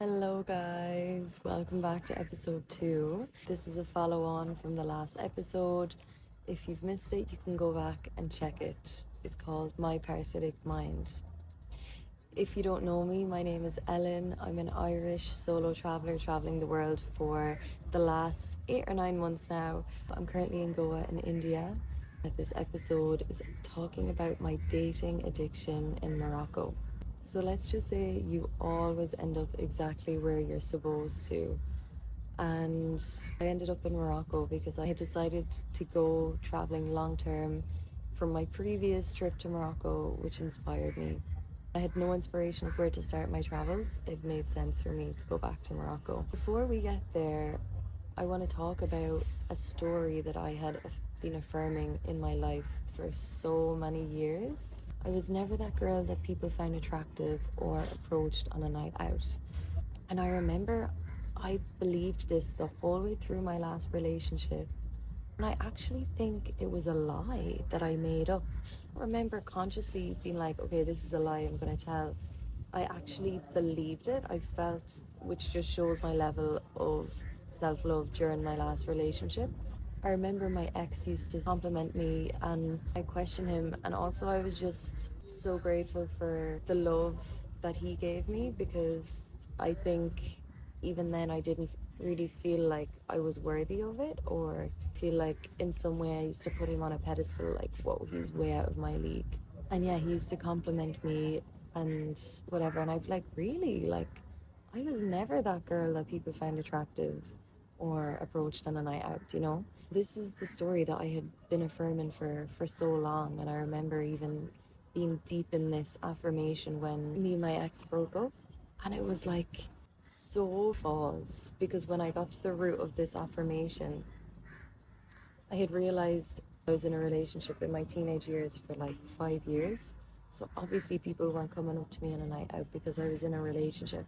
Hello, guys. Welcome back to episode 2. This is a follow on from the last episode. If you've missed it, you can go back and check it. It's called My Parasitic Mind. If you don't know me, my name is Ellen. I'm an Irish solo traveler traveling the world for the last 8 or 9 months now. I'm currently in Goa in India. This episode is talking about my dating addiction in Morocco. So let's just say you always end up exactly where you're supposed to. And I ended up in Morocco because I had decided to go traveling long term from my previous trip to Morocco, which inspired me. I had no inspiration of where to start my travels. It made sense for me to go back to Morocco. Before we get there, I want to talk about a story that I had been affirming in my life for so many years. I was never that girl that people found attractive or approached on a night out. And I remember I believed this the whole way through my last relationship. And I actually think it was a lie that I made up. I remember consciously being like, okay, this is a lie I'm going to tell. I actually believed it. I felt, which just shows my level of self-love during my last relationship. I remember my ex used to compliment me and I questioned him, and also I was just so grateful for the love that he gave me, because I think even then I didn't really feel like I was worthy of it, or feel like in some way I used to put him on a pedestal, like, whoa, he's way out of my league. And yeah, he used to compliment me and whatever, and I'd be like, really? Like, I was never that girl that people found attractive or approached on a night out, you know? This is the story that I had been affirming for so long, and I remember even being deep in this affirmation when me and my ex broke up, and it was like so false, because when I got to the root of this affirmation, I had realized I was in a relationship in my teenage years for like 5 years. So obviously people weren't coming up to me on a night out because I was in a relationship.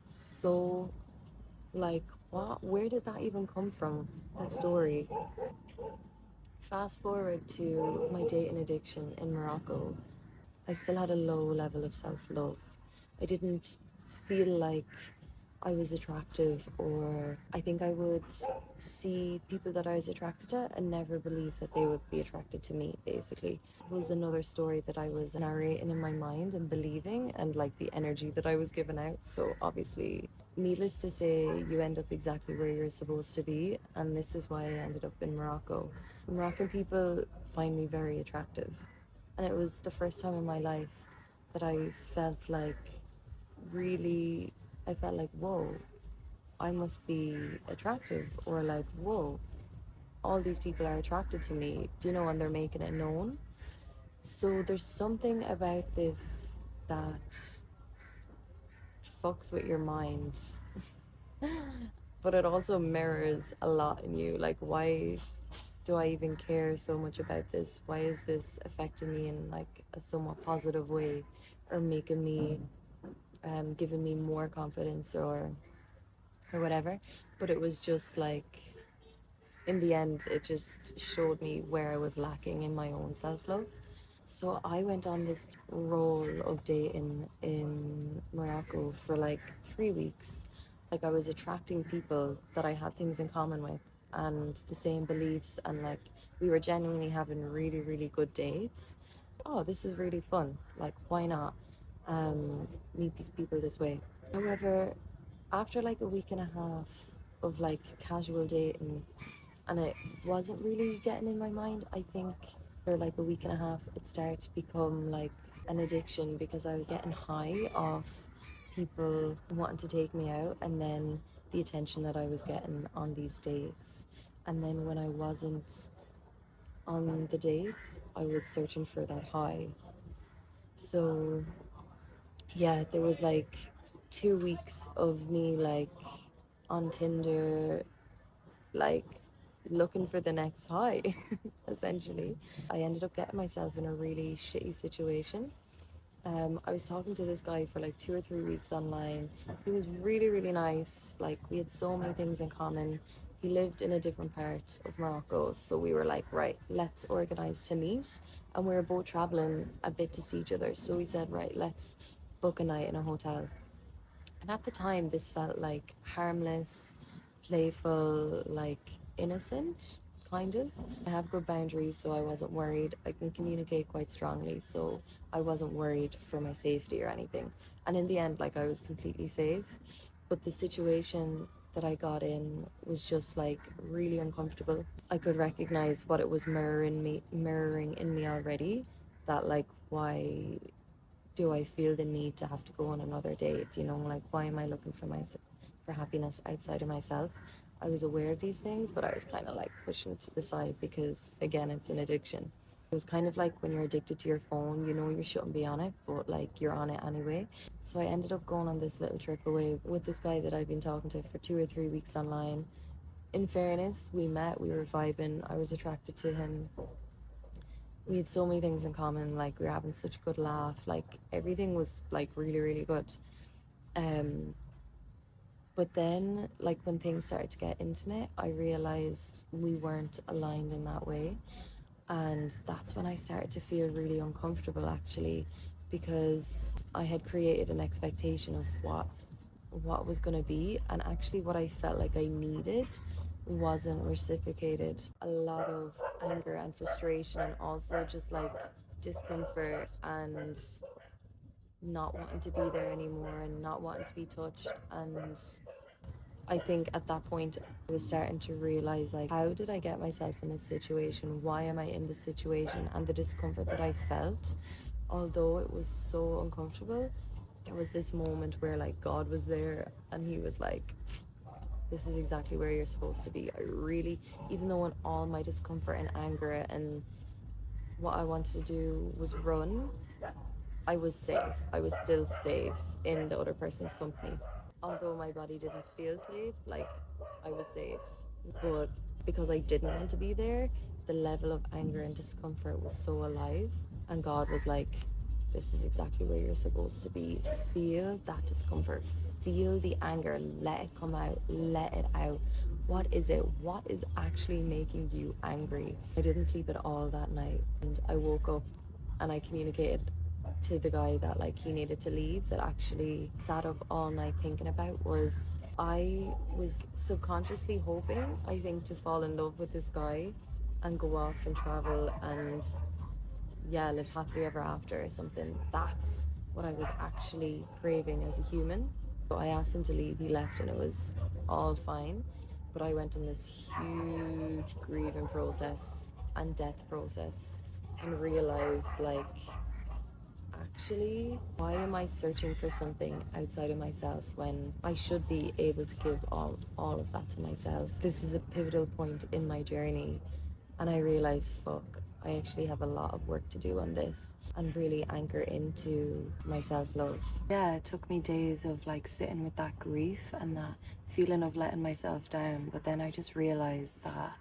So like, what? Where did that even come from? That story. Fast forward to my dating addiction in Morocco. I still had a low level of self-love. I didn't feel like I was attractive, or I think I would see people that I was attracted to and never believe that they would be attracted to me, basically. It was another story that I was narrating in my mind and believing, and like the energy that I was giving out. So obviously, needless to say, you end up exactly where you're supposed to be, and this is why I ended up in Morocco. Moroccan people find me very attractive, and it was the first time in my life that I felt like really, I felt like, whoa, I must be attractive, or like, whoa, all these people are attracted to me, do you know, and they're making it known. So there's something about this that fucks with your mind, but it also mirrors a lot in you. Like, why do I even care so much about this? Why is this affecting me in like a somewhat positive way, or making me giving me more confidence, or whatever? But it was just like, in the end, it just showed me where I was lacking in my own self-love. So I went on this roll of dating in Morocco for like 3 weeks. Like, I was attracting people that I had things in common with and the same beliefs, and like we were genuinely having really, really good dates. Oh, this is really fun. Like, why not meet these people this way? However, after like a week and a half of like casual dating, and it wasn't really getting in my mind, I think for like a week and a half it started to become like an addiction, because I was getting high off people wanting to take me out, and then the attention that I was getting on these dates. And then when I wasn't on the dates, I was searching for that high. So yeah, there was like 2 weeks of me like on Tinder, like looking for the next high, essentially. I ended up getting myself in a really shitty situation. I was talking to this guy for like 2 or 3 weeks online. He was really, really nice. Like, we had so many things in common. He lived in a different part of Morocco, so we were like, right, let's organize to meet. And we were both traveling a bit to see each other, so we said, right, let's book a night in a hotel. And at the time, this felt like harmless, playful, like innocent, kind of. I have good boundaries, so I wasn't worried. I can communicate quite strongly, so I wasn't worried for my safety or anything. And in the end, like, I was completely safe. But the situation that I got in was just like really uncomfortable. I could recognize what it was mirroring in me already. That like, why do I feel the need to have to go on another date? You know, like, why am I looking for for happiness outside of myself? I was aware of these things, but I was kind of like pushing it to the side because, again, it's an addiction. It was kind of like when you're addicted to your phone, you know you shouldn't be on it, but like you're on it anyway. So I ended up going on this little trip away with this guy that I've been talking to for 2 or 3 weeks online. In fairness, we met, we were vibing, I was attracted to him. We had so many things in common, like we were having such a good laugh, like everything was like really, really good. Um, but then, like when things started to get intimate, I realized we weren't aligned in that way. And that's when I started to feel really uncomfortable actually, because I had created an expectation of what was going to be, and actually what I felt like I needed wasn't reciprocated. A lot of anger and frustration, and also just like discomfort and not wanting to be there anymore and not wanting to be touched. And I think at that point I was starting to realize, like, how did I get myself in this situation? Why am I in this situation? And the discomfort that I felt, although it was so uncomfortable, there was this moment where like God was there and he was like, this is exactly where you're supposed to be. I really, even though in all my discomfort and anger and what I wanted to do was run, I was safe. I was still safe in the other person's company. Although my body didn't feel safe, like I was safe. But because I didn't want to be there, the level of anger and discomfort was so alive. And God was like, this is exactly where you're supposed to be. Feel that discomfort, feel the anger, let it come out, let it out. What is it? What is actually making you angry? I didn't sleep at all that night, and I woke up and I communicated to the guy that like he needed to leave. That actually sat up all night thinking about was, I was subconsciously hoping, I think, to fall in love with this guy and go off and travel and, yeah, live happily ever after or something. That's what I was actually craving as a human. So I asked him to leave, he left, and it was all fine. But I went on this huge grieving process and death process and realized, like, actually, why am I searching for something outside of myself when I should be able to give all of that to myself? This is a pivotal point in my journey, and I realized, fuck, I actually have a lot of work to do on this and really anchor into my self-love. Yeah, it took me days of like sitting with that grief and that feeling of letting myself down, but then I just realized that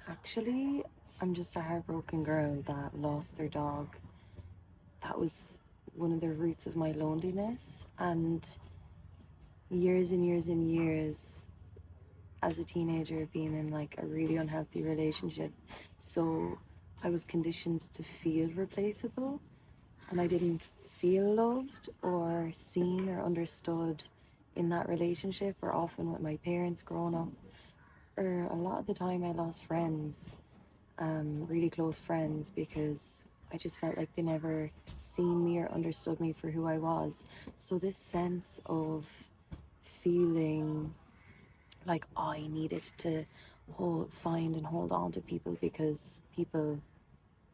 actually I'm just a heartbroken girl that lost their dog. That was one of the roots of my loneliness, and years and years and years as a teenager being in like a really unhealthy relationship. So I was conditioned to feel replaceable, and I didn't feel loved or seen or understood in that relationship, or often with my parents growing up. Or a lot of the time I lost friends, really close friends, because I just felt like they never seen me or understood me for who I was. So this sense of feeling like I needed to find and hold on to people because people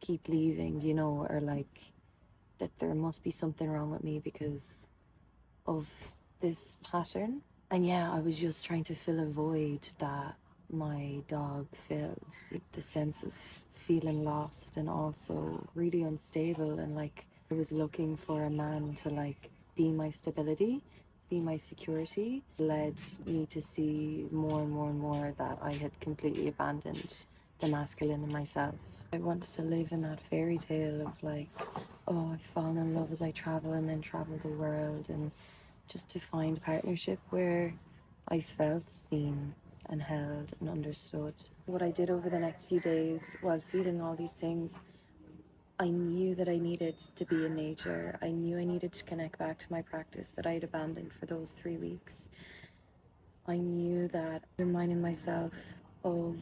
keep leaving, you know, or like that there must be something wrong with me because of this pattern. And yeah, I was just trying to fill a void that my dog filled. The sense of feeling lost and also really unstable, and like I was looking for a man to like be my stability, be my security, led me to see more and more and more that I had completely abandoned the masculine in myself. I wanted to live in that fairy tale of like, oh, I've fallen in love as I travel and then travel the world, and just to find partnership where I felt seen and held and understood. What I did over the next few days while feeling all these things, I knew that I needed to be in nature. I knew I needed to connect back to my practice that I had abandoned for those 3 weeks. I knew that reminding myself of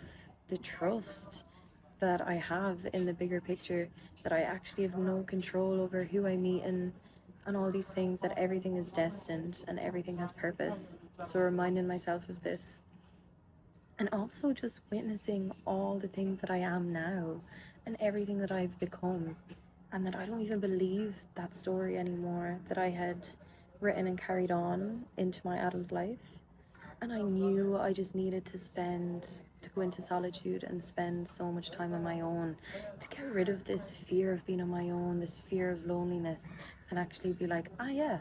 the trust that I have in the bigger picture, that I actually have no control over who I meet and all these things, that everything is destined and everything has purpose. So reminding myself of this, and also just witnessing all the things that I am now and everything that I've become, and that I don't even believe that story anymore that I had written and carried on into my adult life. And I knew I just needed to go into solitude and spend so much time on my own, to get rid of this fear of being on my own, this fear of loneliness, and actually be like, ah, yeah,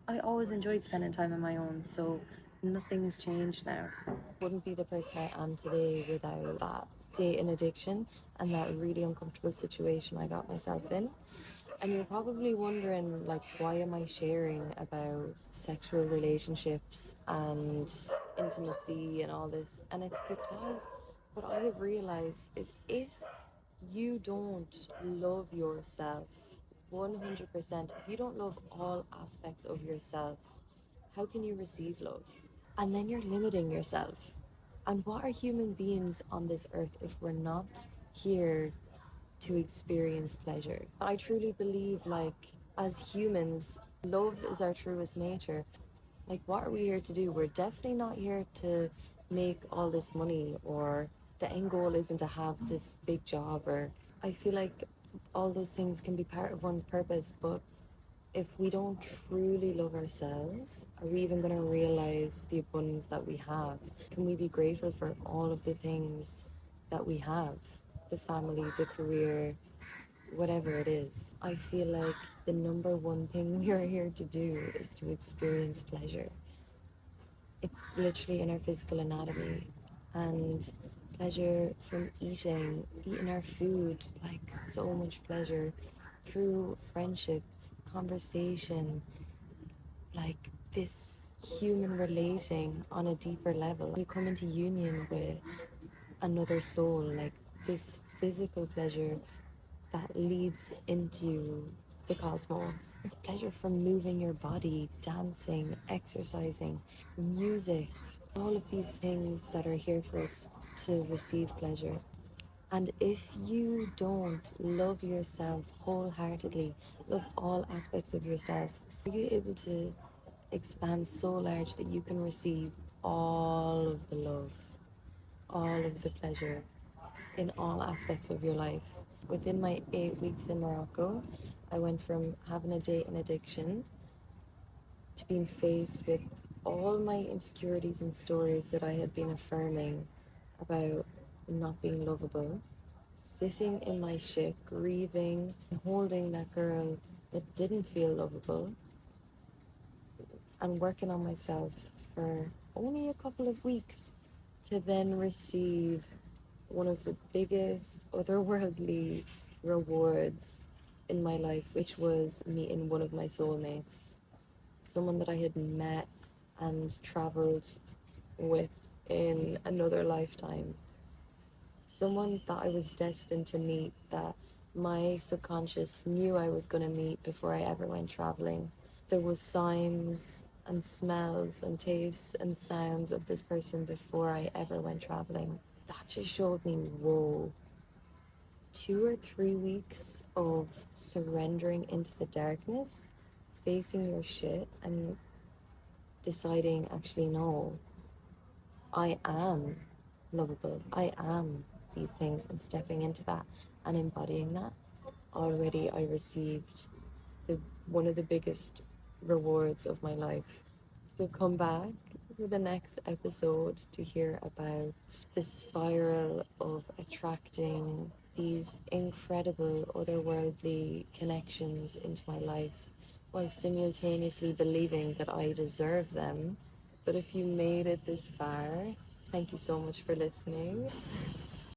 I always enjoyed spending time on my own, so nothing has changed now. Wouldn't be the person I am today without that dating addiction and that really uncomfortable situation I got myself in. And you're probably wondering, like, why am I sharing about sexual relationships and intimacy and all this? And it's because what I have realized is, if you don't love yourself 100%, if you don't love all aspects of yourself, how can you receive love? And then you're limiting yourself. And what are human beings on this earth if we're not here to experience pleasure? I truly believe, like, as humans, love is our truest nature. Like, what are we here to do? We're definitely not here to make all this money, or the end goal isn't to have this big job, or I feel like all those things can be part of one's purpose, but if we don't truly love ourselves, are we even going to realize the abundance that we have? Can we be grateful for all of the things that we have? The family, the career, whatever it is. I feel like the number one thing we are here to do is to experience pleasure. It's literally in our physical anatomy. And pleasure from eating our food, like so much pleasure through friendship, conversation, like this human relating on a deeper level. You come into union with another soul, like this physical pleasure that leads into the cosmos. Pleasure from moving your body, dancing, exercising, music, all of these things that are here for us to receive pleasure. And if you don't love yourself wholeheartedly, love all aspects of yourself, are you able to expand so large that you can receive all of the love, all of the pleasure in all aspects of your life? Within my 8 weeks in Morocco, I went from having a dating addiction to being faced with all my insecurities and stories that I had been affirming about not being lovable, sitting in my shit, grieving, holding that girl that didn't feel lovable, and working on myself for only a couple of weeks to then receive one of the biggest otherworldly rewards in my life, which was meeting one of my soulmates, someone that I had met and traveled with in another lifetime, someone that I was destined to meet, that my subconscious knew I was going to meet before I ever went traveling. There was signs and smells and tastes and sounds of this person before I ever went traveling. That just showed me, whoa, 2 or 3 weeks of surrendering into the darkness, facing your shit, and deciding, actually, no, I am lovable. I am these things, and stepping into that and embodying that. Already I received one of the biggest rewards of my life. So come back for the next episode to hear about the spiral of attracting these incredible otherworldly connections into my life, while simultaneously believing that I deserve them. But if you made it this far, thank you so much for listening.